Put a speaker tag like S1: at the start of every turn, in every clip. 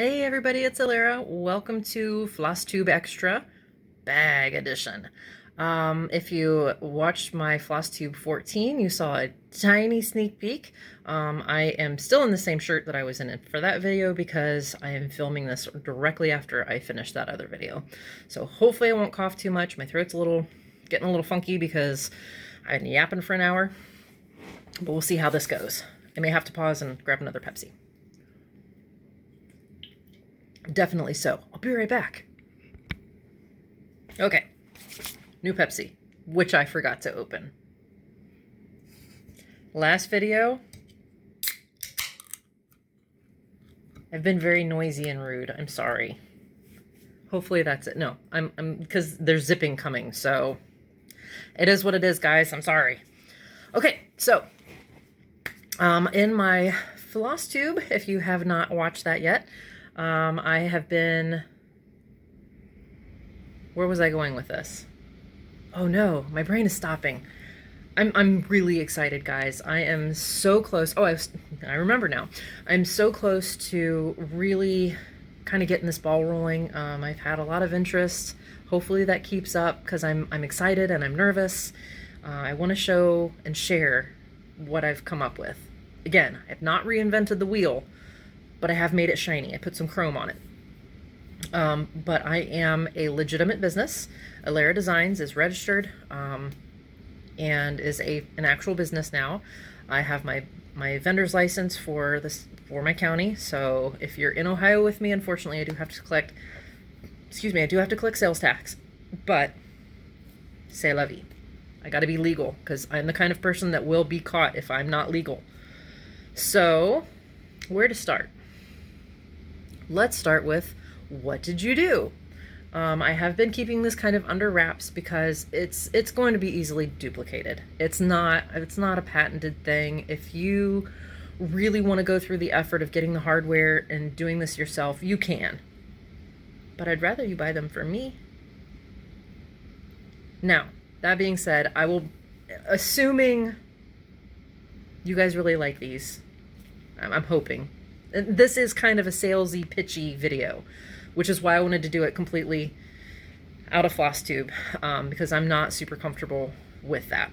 S1: Hey everybody, it's Alera. Welcome to Flosstube Extra Bag Edition. If you watched my Flosstube 14, you saw a tiny sneak peek. I am still in the same shirt that I was in for that video because I am filming this directly after I finish that other video. So hopefully I won't cough too much. My throat's getting a little funky because I've been yapping for an hour, but we'll see how this goes. I may have to pause and grab another Pepsi. Definitely so. I'll be right back. Okay. New Pepsi, which I forgot to open. Last video, I've been very noisy and rude. I'm sorry. Hopefully that's it. No, I'm because there's zipping coming, so it is what it is, guys. I'm sorry. Okay, so in my Flosstube, if you have not watched that yet, I have been... Where was I going with this? Oh no, my brain is stopping. I'm really excited, guys. I am so close. Oh, I remember now. I'm so close to really kind of getting this ball rolling. I've had a lot of interest. Hopefully that keeps up because I'm excited and I'm nervous. I want to show and share what I've come up with. Again, I've not reinvented the wheel, but I have made it shiny. I put some chrome on it. But I am a legitimate business. Alera Designs is registered and is an actual business now. I have my vendor's license for my county. So if you're in Ohio with me, unfortunately, I do have to collect, I do have to collect sales tax. But c'est la vie. I got to be legal because I'm the kind of person that will be caught if I'm not legal. So where to start? Let's start with, what did you do? I have been keeping this kind of under wraps because it's going to be easily duplicated. It's not a patented thing. If you really want to go through the effort of getting the hardware and doing this yourself, you can. But I'd rather you buy them from me. Now, that being said, I will, assuming you guys really like these, I'm hoping. This is kind of a salesy, pitchy video, which is why I wanted to do it completely out of Flosstube, because I'm not super comfortable with that.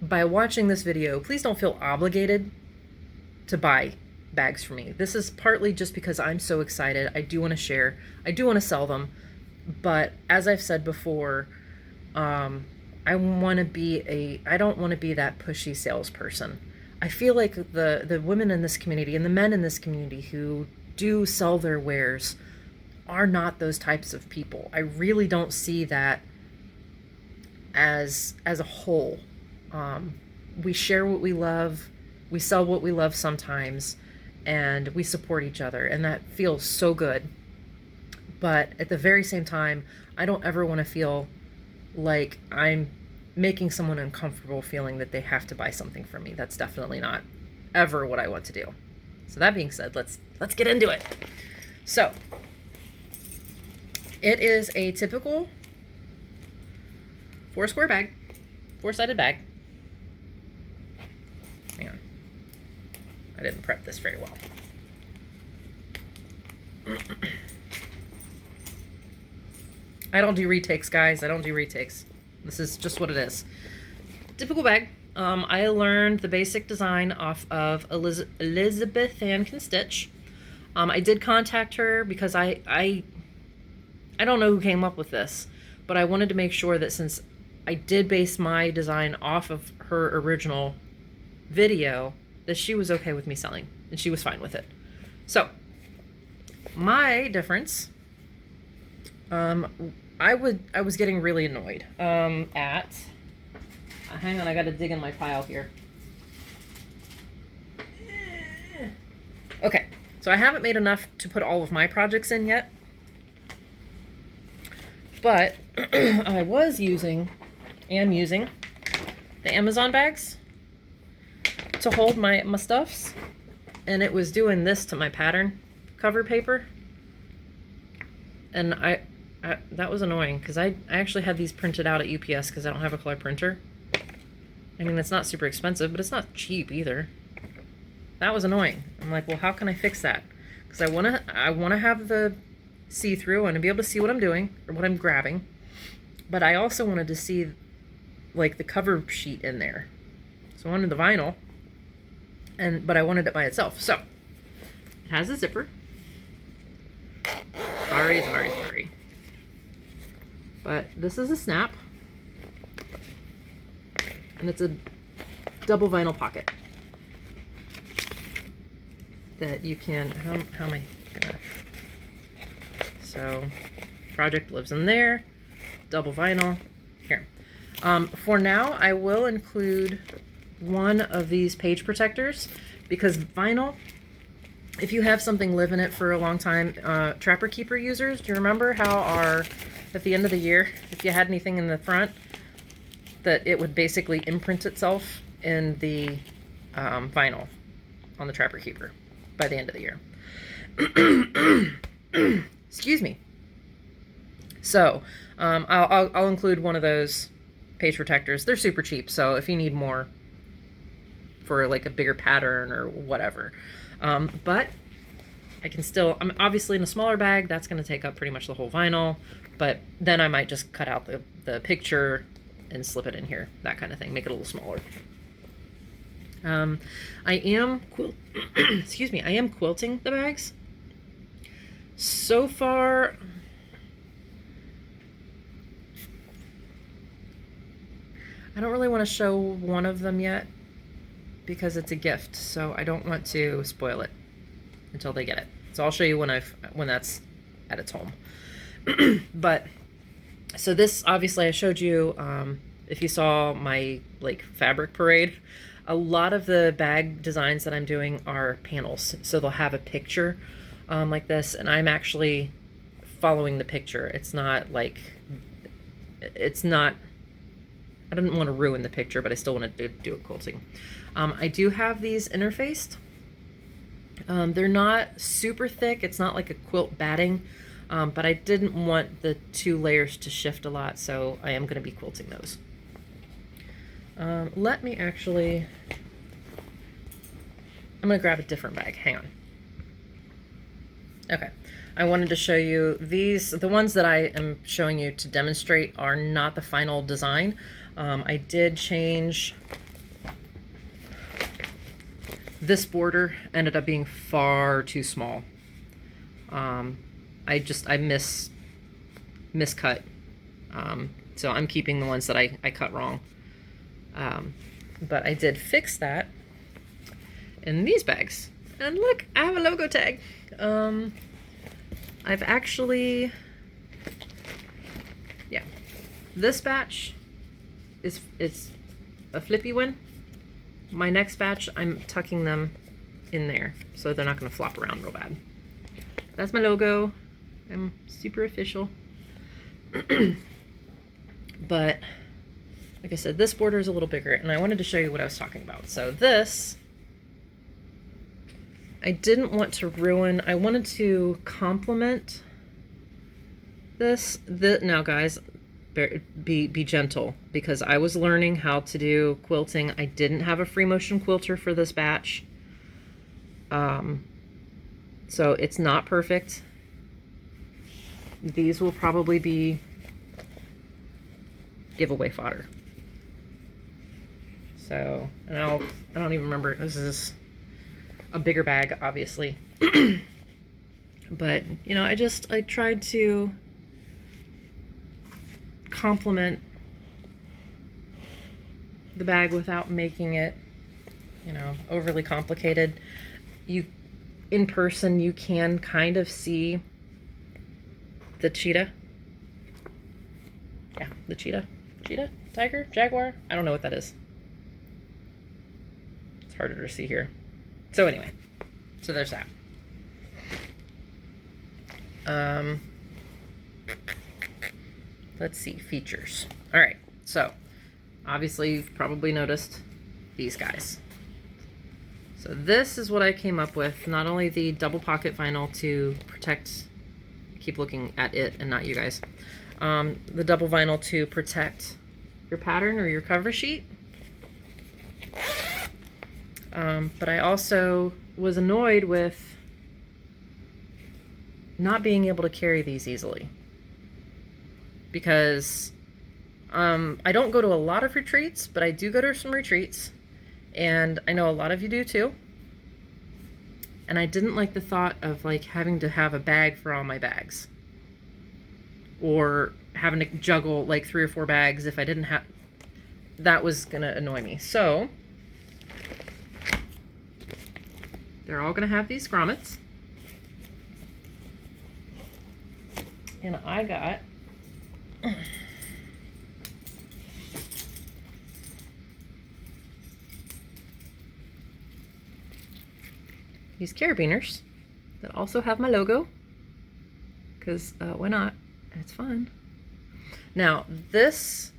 S1: By watching this video, please don't feel obligated to buy bags from me. This is partly just because I'm so excited. I do want to share. I do want to sell them. But as I've said before, I don't want to be that pushy salesperson. I feel like the women in this community and the men in this community who do sell their wares are not those types of people. I really don't see that as a whole. We share what we love, we sell what we love sometimes, and we support each other, and that feels so good. But at the very same time, I don't ever want to feel like I'm making someone uncomfortable feeling that they have to buy something from me. That's definitely not ever what I want to do. So that being said, let's get into it. So it is a typical four-sided bag. Hang on. I didn't prep this very well. I don't do retakes, guys. I don't do retakes. This is just what it is. Typical bag. I learned the basic design off of Elizabeth Ann Can Stitch. I did contact her because I don't know who came up with this, but I wanted to make sure that since I did base my design off of her original video, that she was okay with me selling, and she was fine with it. So, my difference, I was getting really annoyed hang on, I gotta dig in my pile here. Okay, so I haven't made enough to put all of my projects in yet, but I am using the Amazon bags to hold my stuffs, and it was doing this to my pattern cover paper, and that was annoying because I actually had these printed out at UPS because I don't have a color printer. I mean, it's not super expensive, but it's not cheap either. That was annoying. I'm like, well, how can I fix that? Because I wanna have the see-through and to be able to see what I'm doing or what I'm grabbing, but I also wanted to see like the cover sheet in there. So I wanted the vinyl, but I wanted it by itself. So it has a zipper. Sorry. But this is a snap, and it's a double vinyl pocket that you can, how am I gonna, so project lives in there, double vinyl, here. For now, I will include one of these page protectors because vinyl, if you have something live in it for a long time, Trapper Keeper users, do you remember how at the end of the year, if you had anything in the front, that it would basically imprint itself in the vinyl on the Trapper Keeper by the end of the year. Excuse me. So I'll include one of those page protectors. They're super cheap, so if you need more for like a bigger pattern or whatever. But I can still, I'm obviously in a smaller bag, that's going to take up pretty much the whole vinyl, but then I might just cut out the picture and slip it in here, that kind of thing, make it a little smaller. I am excuse me, I am quilting the bags. So far, I don't really want to show one of them yet because it's a gift, so I don't want to spoil it until they get it. So I'll show you when that's at its home. But so this, obviously I showed you, if you saw my like fabric parade, a lot of the bag designs that I'm doing are panels. So they'll have a picture like this, and I'm actually following the picture. It's not, I didn't want to ruin the picture, but I still want to do a quilting. I do have these interfaced. They're not super thick. It's not like a quilt batting, but I didn't want the 2 layers to shift a lot, so I am going to be quilting those. Let me actually, I'm going to grab a different bag. Hang on. Okay. I wanted to show you these. The ones that I am showing you to demonstrate are not the final design. I did change. This border ended up being far too small. I miscut. So I'm keeping the ones that I cut wrong. But I did fix that in these bags. And look, I have a logo tag. I've actually, yeah, this batch is a flippy one. My next batch, I'm tucking them in there so they're not going to flop around real bad. That's my logo. I'm super official. But like I said, this border is a little bigger, and I wanted to show you what I was talking about. So this, I didn't want to ruin. I wanted to complement this. Now, guys, be gentle, because I was learning how to do quilting. I didn't have a free motion quilter for this batch, so it's not perfect. These will probably be giveaway fodder. So, and I don't even remember. This is a bigger bag, obviously. But, you know, I tried to complement the bag without making it, you know, overly complicated. In person, you can kind of see the cheetah. Yeah, the cheetah. Cheetah? Tiger? Jaguar? I don't know what that is. It's harder to see here. So anyway, so there's that. Let's see, features. All right, so obviously you've probably noticed these guys. So this is what I came up with. Not only the double pocket vinyl to protect, keep looking at it and not you guys. The double vinyl to protect your pattern or your cover sheet. But I also was annoyed with not being able to carry these easily. Because I don't go to a lot of retreats, but I do go to some retreats. And I know a lot of you do too. And I didn't like the thought of like having to have a bag for all my bags. Or having to juggle like 3 or 4 bags if I didn't have... That was gonna annoy me. So they're all gonna have these grommets. And I got these Carabiners that also have my logo, because why not? It's fun. Now, this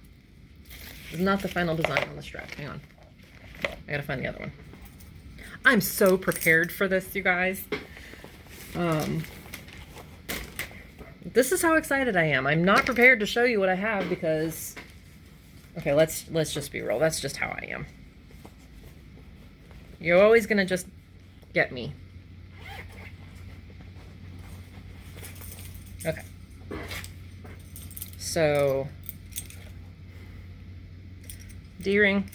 S1: is not the final design on the strap. Hang on. I gotta find the other one. I'm so prepared for this, you guys. This is how excited I am. I'm not prepared to show you what I have because... Okay, let's just be real. That's just how I am. You're always gonna just get me. Okay. So, D-ring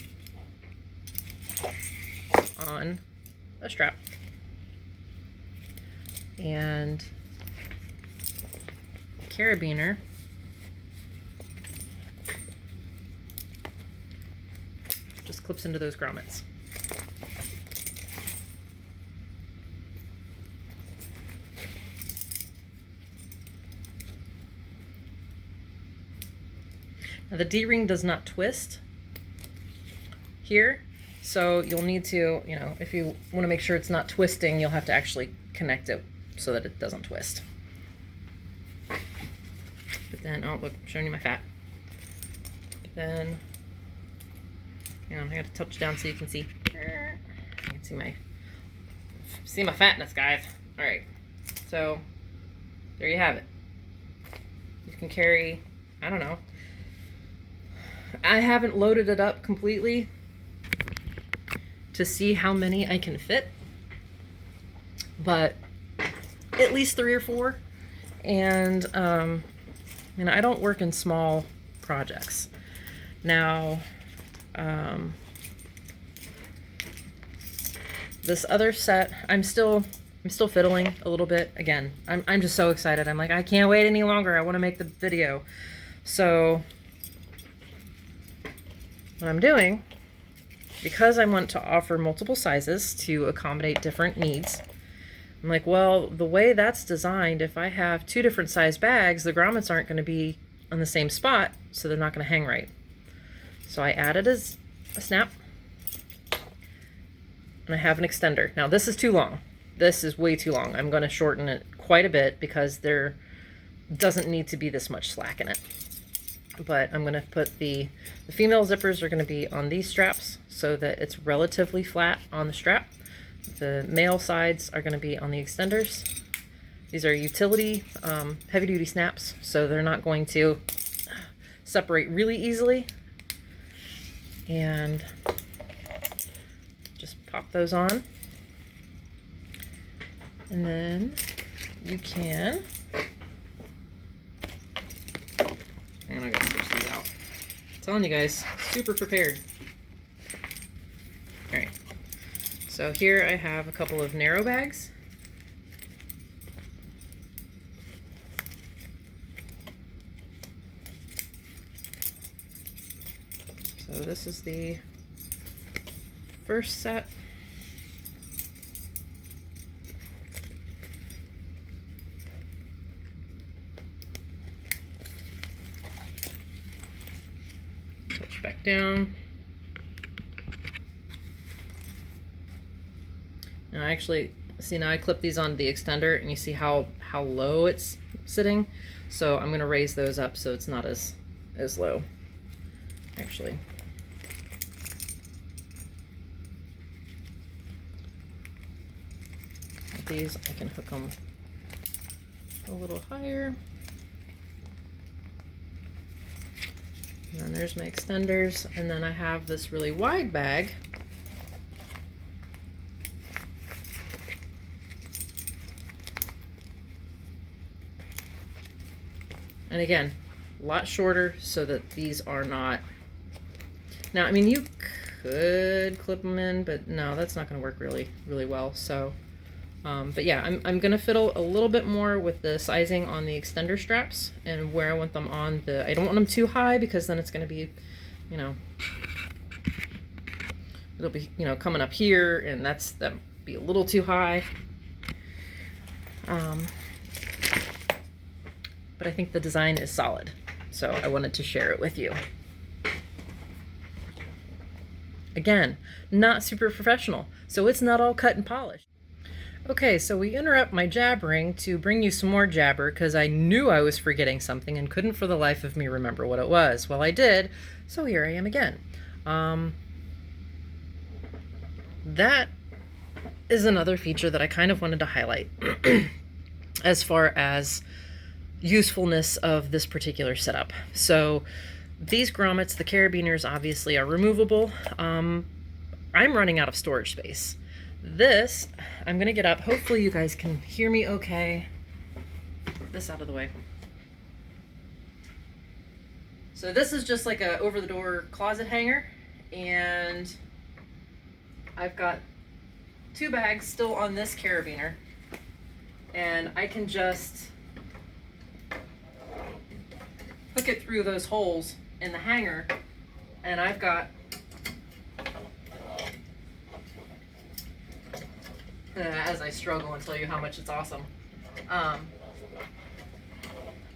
S1: on a strap. And carabiner just clips into those grommets. Now the D-ring does not twist here, so you'll need to, you know, if you want to make sure it's not twisting, you'll have to actually connect it so that it doesn't twist. But then, oh look, I'm showing you my fat. But then, you know, I gotta touch down so you can see. You can see my fatness, guys. All right, so there you have it. You can carry, I don't know. I haven't loaded it up completely to see how many I can fit, but at least 3 or 4. And I don't work in small projects. Now, this other set, I'm still fiddling a little bit. Again, I'm just so excited. I'm like, I can't wait any longer. I want to make the video. So what I'm doing, because I want to offer multiple sizes to accommodate different needs, I'm like, well, the way that's designed, if I have 2 different size bags, the grommets aren't going to be on the same spot, so they're not going to hang right. So I added a snap, and I have an extender. Now this is too long. This is way too long. I'm going to shorten it quite a bit because there doesn't need to be this much slack in it. But I'm going to put the female zippers are going to be on these straps so that it's relatively flat on the strap. The male sides are going to be on the extenders. These are utility heavy-duty snaps, so they're not going to separate really easily. And just pop those on. And then you can... And I gotta switch these out. I'm telling you guys, super prepared. Alright. So here I have a couple of narrow bags. So this is the first set. Touch back down. Now actually, see, now I clip these onto the extender and you see how low it's sitting. So I'm gonna raise those up so it's not as low, actually. These I can hook them a little higher. And then there's my extenders, and then I have this really wide bag And again, a lot shorter so that these are not... Now, I mean, you could clip them in, but no, that's not going to work really, really well. So, but yeah, I'm going to fiddle a little bit more with the sizing on the extender straps and where I want them on the... I don't want them too high because then it's going to be, you know, it'll be, you know, coming up here, and that'd be a little too high. But I think the design is solid, so I wanted to share it with you. Again, not super professional, so it's not all cut and polished. Okay, so we interrupt my jabbering to bring you some more jabber because I knew I was forgetting something and couldn't for the life of me remember what it was. Well, I did, so here I am again. That is another feature that I kind of wanted to highlight as far as usefulness of this particular setup. So these grommets, the Carabiners, obviously are removable. I'm running out of storage space. This, I'm going to get up. Hopefully you guys can hear me okay. Get this out of the way. So this is just like a over-the-door closet hanger, and I've got 2 bags still on this Carabiner, and I can just hook it through those holes in the hanger, and I've got as I struggle and tell you how much it's awesome. I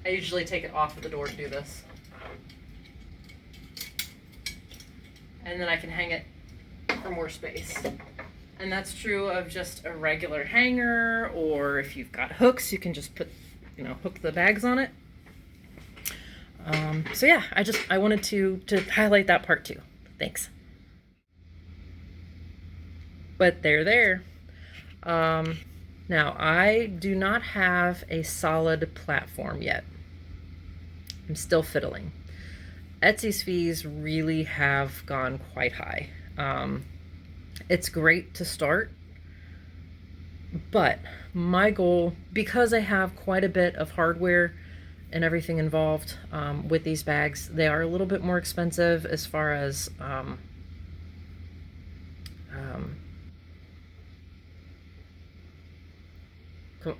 S1: usually take it off of the door to do this, and then I can hang it for more space. And that's true of just a regular hanger, or if you've got hooks, you can just put, you know, hook the bags on it. So yeah, I wanted to highlight that part too. Thanks. But they're there. Now I do not have a solid platform yet. I'm still fiddling. Etsy's fees really have gone quite high. It's great to start, but my goal, because I have quite a bit of hardware and everything involved with these bags, they are a little bit more expensive as far as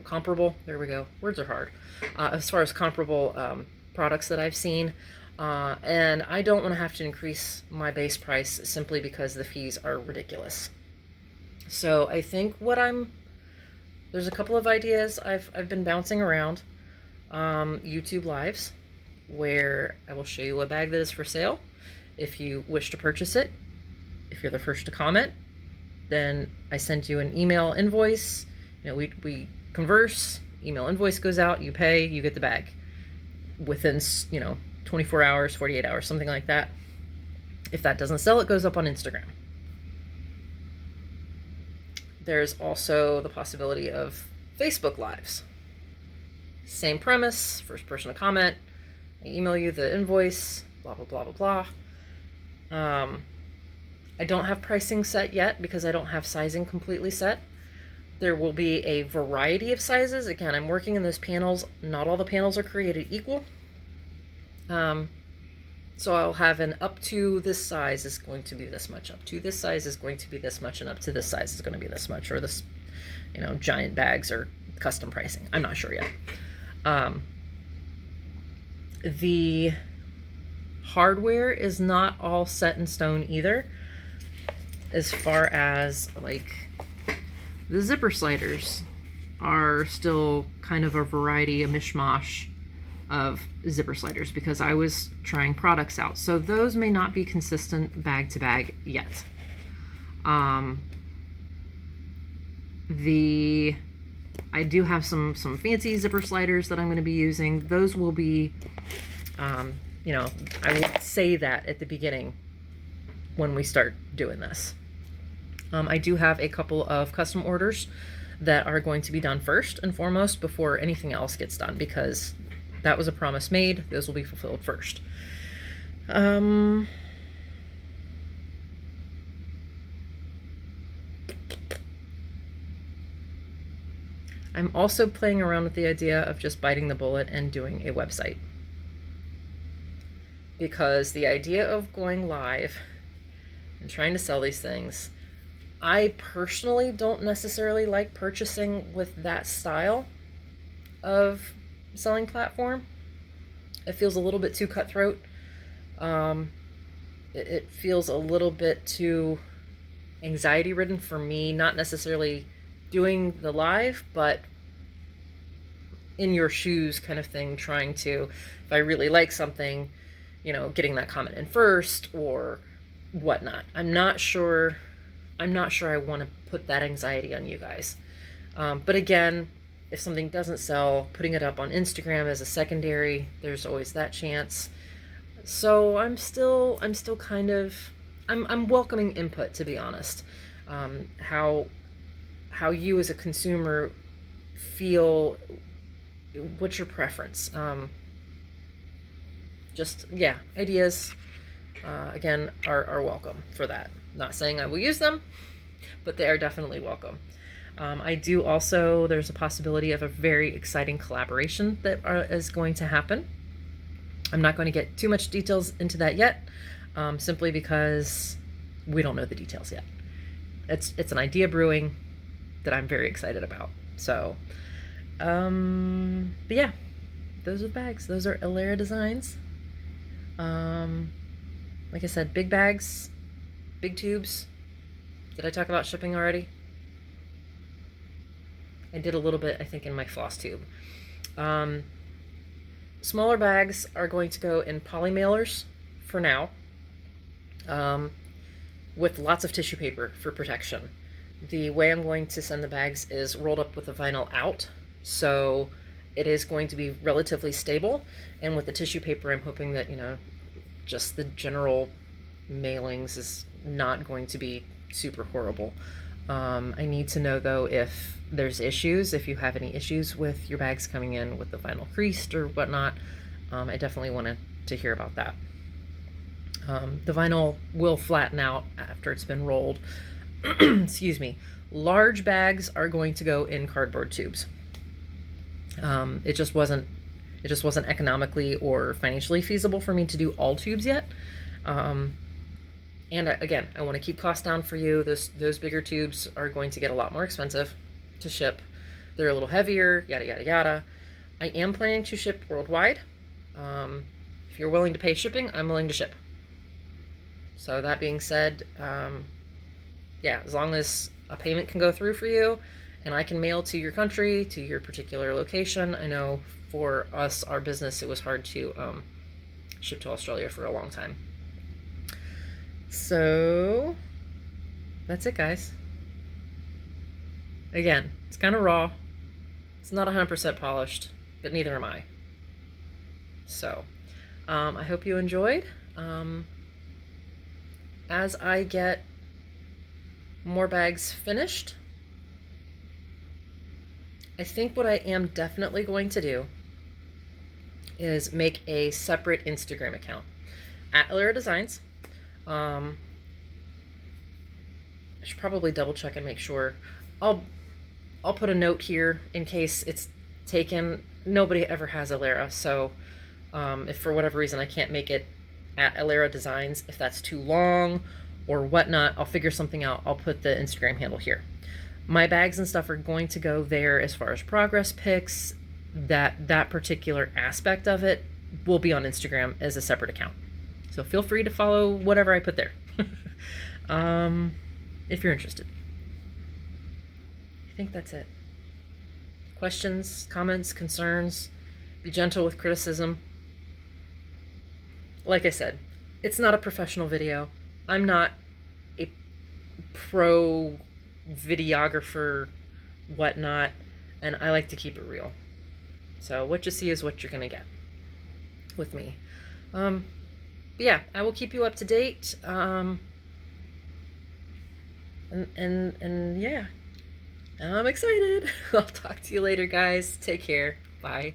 S1: comparable, there we go, words are hard, as far as comparable products that I've seen. And I don't want to have to increase my base price simply because the fees are ridiculous. So I think there's a couple of ideas I've been bouncing around. YouTube lives, where I will show you a bag that is for sale. If you wish to purchase it, if you're the first to comment, then I send you an email invoice. You know, we converse, email invoice goes out, you pay, you get the bag within, you know, 24 hours, 48 hours, something like that. If that doesn't sell, it goes up on Instagram. There's also the possibility of Facebook Lives. Same premise, first person to comment, I email you the invoice, blah, blah, blah, blah, blah. I don't have pricing set yet because I don't have sizing completely set. There will be a variety of sizes. Again, I'm working in those panels. Not all the panels are created equal. So I'll have an up to this size is going to be this much, up to this size is going to be this much, and up to this size is going to be this much, or this, you know, giant bags or custom pricing. I'm not sure yet. The hardware is not all set in stone either, as far as like the zipper sliders are still kind of a variety, a mishmash of zipper sliders, because I was trying products out. So those may not be consistent bag to bag yet. I do have some fancy zipper sliders that I'm going to be using. Those will be, you know, I will say that at the beginning when we start doing this. I do have a couple of custom orders that are going to be done first and foremost before anything else gets done, because that was a promise made. Those will be fulfilled first. I'm also playing around with the idea of just biting the bullet and doing a website. because the idea of going live and trying to sell these things, I personally don't necessarily like purchasing with that style of selling platform. It feels a little bit too cutthroat. It feels a little bit too anxiety ridden for me, not necessarily doing the live, but in your shoes kind of thing, trying to, if I really like something, you know, getting that comment in first or whatnot. I'm not sure I want to put that anxiety on you guys. But again, if something doesn't sell, putting it up on Instagram as a secondary, there's always that chance. So I'm still kind of, I'm welcoming input, to be honest. How you as a consumer feel, what's your preference? Just, yeah, ideas, again, are welcome for that. Not saying I will use them, but they are definitely welcome. I do also, there's a possibility of a very exciting collaboration that is going to happen. I'm not going to get too much details into that yet, simply because we don't know the details yet. It's an idea brewing that I'm very excited about. So, but yeah, those are the bags. Those are Alera designs. Like I said, big bags, big tubes. Did I talk about shipping already? I did a little bit, I think, in my Flosstube. Smaller bags are going to go in poly mailers for now, with lots of tissue paper for protection. The way I'm going to send the bags is rolled up with the vinyl out, so it is going to be relatively stable. And with the tissue paper, I'm hoping that, you know, just the general mailings is not going to be super horrible. I need to know, though, if there's issues, if you have any issues with your bags coming in with the vinyl creased or whatnot. I definitely wanted to hear about that. The vinyl will flatten out after it's been rolled. Excuse me. Large bags are going to go in cardboard tubes. It just wasn't economically or financially feasible for me to do all tubes yet. And again, I want to keep costs down for you. Those bigger tubes are going to get a lot more expensive to ship. They're a little heavier, yada, yada, yada. I am planning to ship worldwide. If you're willing to pay shipping, I'm willing to ship. So that being said, yeah, as long as a payment can go through for you and I can mail to your country, to your particular location. I know for us, our business, it was hard to ship to Australia for a long time. So that's it, guys. Again, it's kind of raw. It's not 100% polished, but neither am I. So I hope you enjoyed. As I get more bags finished, I think what I am definitely going to do is make a separate Instagram account at Alera Designs. I should probably double check and make sure. I'll put a note here in case it's taken. Nobody ever has Alera, so if for whatever reason I can't make it at Alera Designs, if that's too long or whatnot, I'll figure something out. I'll put the Instagram handle here. My bags and stuff are going to go there as far as progress pics. That particular aspect of it will be on Instagram as a separate account. So feel free to follow whatever I put there. If you're interested. I think that's it. Questions, comments, concerns, be gentle with criticism. Like I said, it's not a professional video. I'm not a pro videographer, whatnot, and I like to keep it real. So what you see is what you're gonna get with me. But yeah, I will keep you up to date. And yeah, I'm excited. I'll talk to you later, guys. Take care. Bye.